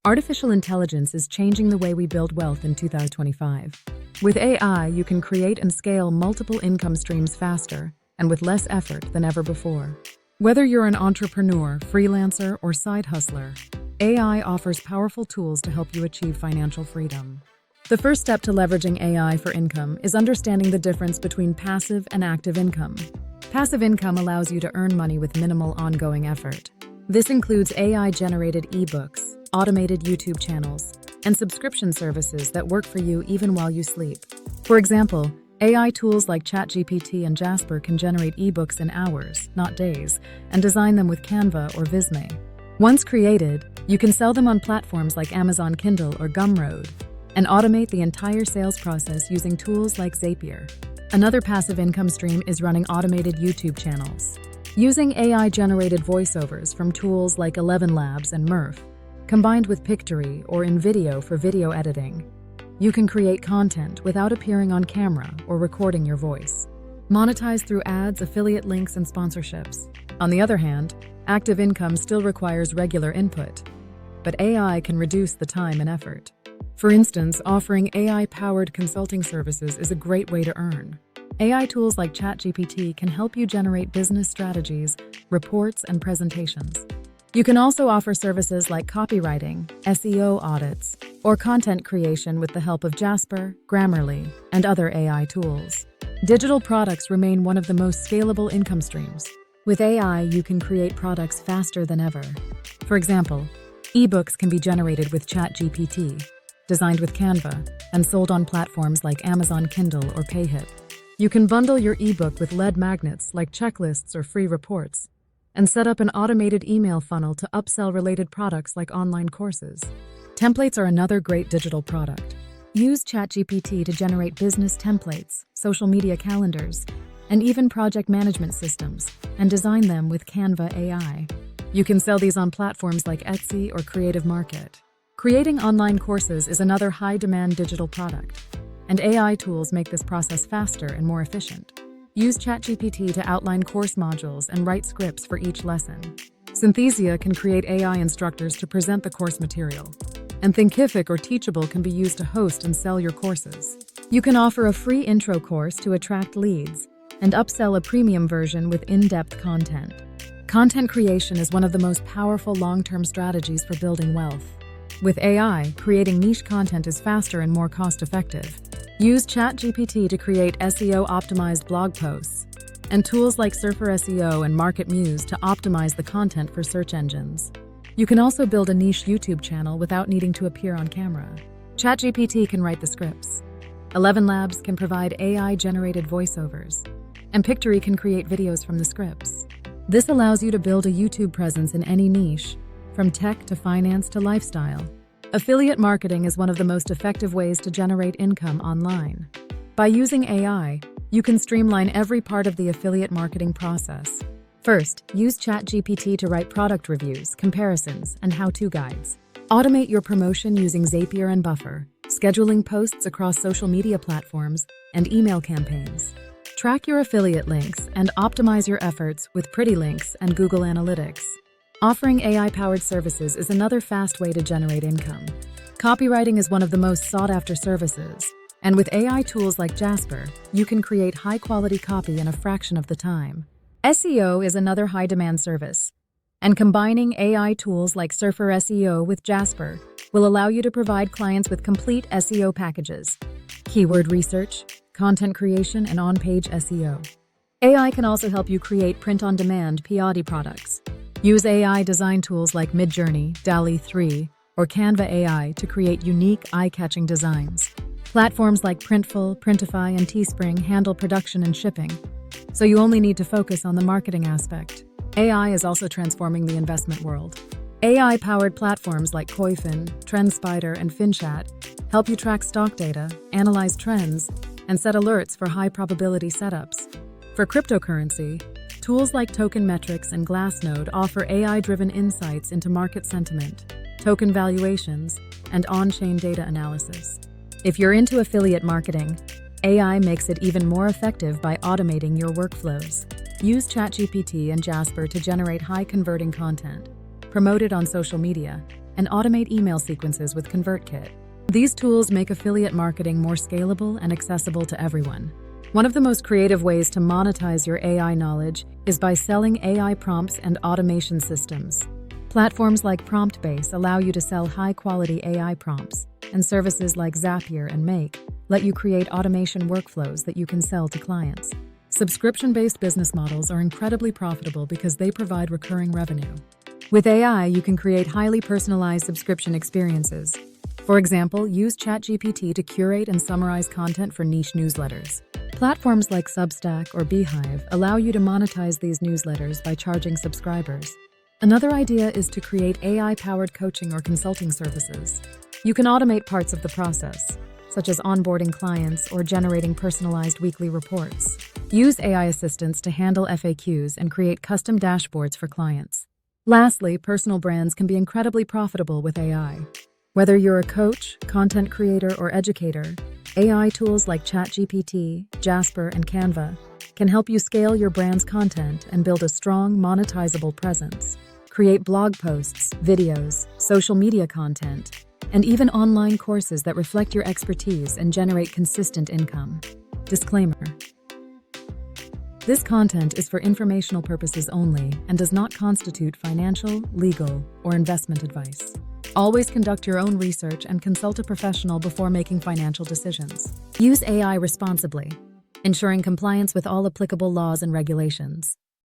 Artificial intelligence is changing the way we build wealth in 2025. With AI, you can create and scale multiple income streams faster and with less effort than ever before. Whether you're an entrepreneur, freelancer, or side hustler, AI offers powerful tools to help you achieve financial freedom. The first step to leveraging AI for income is understanding the difference between passive and active income. Passive income allows you to earn money with minimal ongoing effort. This includes AI-generated ebooks, automated YouTube channels, and subscription services that work for you even while you sleep. For example, AI tools like ChatGPT and Jasper can generate ebooks in hours, not days, and design them with Canva or Visme. Once created, you can sell them on platforms like Amazon Kindle or Gumroad, and automate the entire sales process using tools like Zapier. Another passive income stream is running automated YouTube channels. Using AI-generated voiceovers from tools like 11 Labs and Murph, combined with Pictory or in video for video editing, you can create content without appearing on camera or recording your voice. Monetize through ads, affiliate links, and sponsorships. On the other hand, active income still requires regular input, but AI can reduce the time and effort. For instance, offering AI-powered consulting services is a great way to earn. AI tools like ChatGPT can help you generate business strategies, reports, and presentations. You can also offer services like copywriting, SEO audits, or content creation with the help of Jasper, Grammarly, and other AI tools. Digital products remain one of the most scalable income streams. With AI, you can create products faster than ever. For example, ebooks can be generated with ChatGPT, designed with Canva, and sold on platforms like Amazon Kindle or Payhip. You can bundle your ebook with lead magnets like checklists or free reports, and set up an automated email funnel to upsell related products like online courses. Templates are another great digital product. Use ChatGPT to generate business templates, social media calendars, and even project management systems, and design them with Canva AI. You can sell these on platforms like Etsy or Creative Market. Creating online courses is another high-demand digital product, and AI tools make this process faster and more efficient. Use ChatGPT to outline course modules and write scripts for each lesson. Synthesia can create AI instructors to present the course material, and Thinkific or Teachable can be used to host and sell your courses. You can offer a free intro course to attract leads, and upsell a premium version with in-depth content. Content creation is one of the most powerful long-term strategies for building wealth. With AI, creating niche content is faster and more cost-effective. Use ChatGPT to create SEO-optimized blog posts, and tools like Surfer SEO and Market Muse to optimize the content for search engines. You can also build a niche YouTube channel without needing to appear on camera. ChatGPT can write the scripts. 11 Labs can provide AI-generated voiceovers, and Pictory can create videos from the scripts. This allows you to build a YouTube presence in any niche, from tech to finance to lifestyle. Affiliate marketing is one of the most effective ways to generate income online. By using AI, you can streamline every part of the affiliate marketing process. First, use ChatGPT to write product reviews, comparisons, and how-to guides. Automate your promotion using Zapier and Buffer, scheduling posts across social media platforms and email campaigns. Track your affiliate links and optimize your efforts with Pretty Links and Google Analytics. Offering AI-powered services is another fast way to generate income. Copywriting is one of the most sought-after services, and with AI tools like Jasper, you can create high-quality copy in a fraction of the time. SEO is another high-demand service, and combining AI tools like Surfer SEO with Jasper will allow you to provide clients with complete SEO packages: keyword research, content creation, and on-page SEO. AI can also help you create print-on-demand POD products. Use AI design tools like Midjourney, DALL-E 3, or Canva AI to create unique, eye-catching designs. Platforms like Printful, Printify, and Teespring handle production and shipping, so you only need to focus on the marketing aspect. AI is also transforming the investment world. AI-powered platforms like Koifin, TrendSpider, and FinChat help you track stock data, analyze trends, and set alerts for high-probability setups. For cryptocurrency, tools like Token Metrics and Glassnode offer AI-driven insights into market sentiment, token valuations, and on-chain data analysis. If you're into affiliate marketing, AI makes it even more effective by automating your workflows. Use ChatGPT and Jasper to generate high-converting content, promote it on social media, and automate email sequences with ConvertKit. These tools make affiliate marketing more scalable and accessible to everyone. One of the most creative ways to monetize your AI knowledge is by selling AI prompts and automation systems. Platforms like PromptBase allow you to sell high-quality AI prompts, and services like Zapier and Make let you create automation workflows that you can sell to clients. Subscription-based business models are incredibly profitable because they provide recurring revenue. With AI, you can create highly personalized subscription experiences. For example, use ChatGPT to curate and summarize content for niche newsletters. Platforms like Substack or Beehive allow you to monetize these newsletters by charging subscribers. Another idea is to create AI-powered coaching or consulting services. You can automate parts of the process, such as onboarding clients or generating personalized weekly reports. Use AI assistants to handle FAQs and create custom dashboards for clients. Lastly, personal brands can be incredibly profitable with AI. Whether you're a coach, content creator, or educator, AI tools like ChatGPT, Jasper, and Canva can help you scale your brand's content and build a strong, monetizable presence. Create blog posts, videos, social media content, and even online courses that reflect your expertise and generate consistent income. Disclaimer: this content is for informational purposes only and does not constitute financial, legal, or investment advice. Always conduct your own research and consult a professional before making financial decisions. Use AI responsibly, ensuring compliance with all applicable laws and regulations.